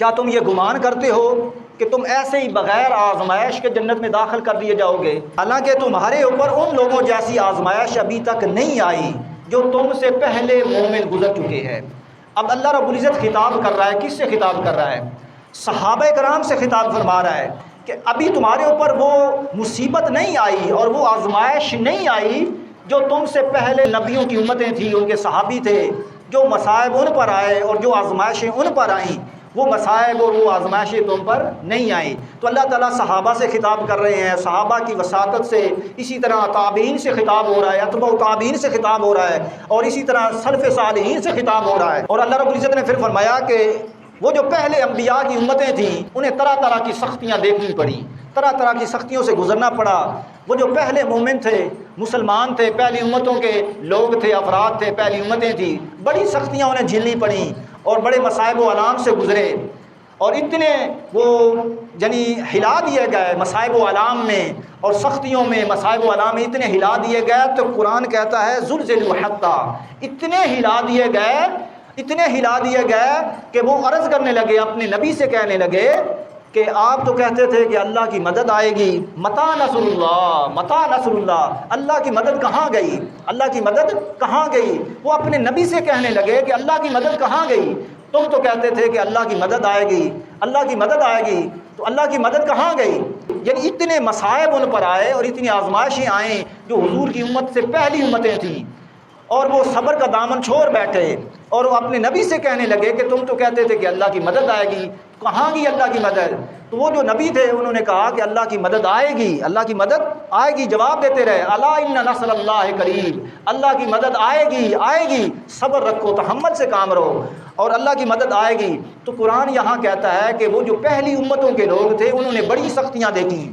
کیا تم یہ گمان کرتے ہو کہ تم ایسے ہی بغیر آزمائش کے جنت میں داخل کر دیے جاؤ گے؟ حالانکہ تمہارے اوپر ان لوگوں جیسی آزمائش ابھی تک نہیں آئی جو تم سے پہلے مومن گزر چکے ہیں۔ اب اللہ رب العزت خطاب کر رہا ہے، کس سے خطاب کر رہا ہے؟ صحابہ کرام سے خطاب فرما رہا ہے کہ ابھی تمہارے اوپر وہ مصیبت نہیں آئی اور وہ آزمائش نہیں آئی جو تم سے پہلے نبیوں کی امتیں تھیں، ان کے صحابی تھے، جو مصائب ان پر آئے اور جو آزمائشیں ان پر آئیں، وہ مصائب اور وہ آزمائشیں تم پر نہیں آئیں۔ تو اللہ تعالیٰ صحابہ سے خطاب کر رہے ہیں، صحابہ کی وساطت سے، اسی طرح تابعین سے خطاب ہو رہا ہے، اتباع تابعین سے خطاب ہو رہا ہے، اور اسی طرح سلف صالحین سے خطاب ہو رہا ہے۔ اور اللہ رب العزت نے پھر فرمایا کہ وہ جو پہلے انبیاء کی امتیں تھیں انہیں طرح طرح کی سختیاں دیکھنی پڑیں، طرح طرح کی سختیوں سے گزرنا پڑا۔ وہ جو پہلے مومن تھے، مسلمان تھے، پہلی امتوں کے لوگ تھے، افراد تھے، پہلی امتیں تھیں، بڑی سختیاں انہیں جھیلنی پڑیں اور بڑے مصائب و آلام سے گزرے، اور اتنے وہ یعنی ہلا دیے گئے مصائب و آلام میں اور سختیوں میں، مصائب و آلام میں اتنے ہلا دیے گئے، تو قرآن کہتا ہے زلزلوا حتی، اتنے ہلا دیے گئے، اتنے ہلا دیے گئے کہ وہ عرض کرنے لگے، اپنے نبی سے کہنے لگے کہ آپ تو کہتے تھے کہ اللہ کی مدد آئے گی، متی نصر اللہ، متی نصر اللہ، اللہ کی مدد کہاں گئی، اللہ کی مدد کہاں گئی؟ وہ اپنے نبی سے کہنے لگے کہ اللہ کی مدد کہاں گئی؟ تم تو کہتے تھے کہ اللہ کی مدد آئے گی، اللہ کی مدد آئے گی، تو اللہ کی مدد کہاں گئی؟ یعنی اتنے مصائب ان پر آئے اور اتنی آزمائشیں آئیں جو حضور کی امت سے پہلی امتیں تھیں، اور وہ صبر کا دامن چھوڑ بیٹھے اور وہ اپنے نبی سے کہنے لگے کہ تم تو کہتے تھے کہ اللہ کی مدد آئے گی، کہاں گئی اللہ کی مدد؟ تو وہ جو نبی تھے انہوں نے کہا کہ اللہ کی مدد آئے گی، اللہ کی مدد آئے گی، جواب دیتے رہے، الا ان نصر اللہ قریب، اللہ کی مدد آئے گی، آئے گی، صبر رکھو، تحمل سے کام رہو، اور اللہ کی مدد آئے گی۔ تو قرآن یہاں کہتا ہے کہ وہ جو پہلی امتوں کے لوگ تھے انہوں نے بڑی سختیاں دیکھیں۔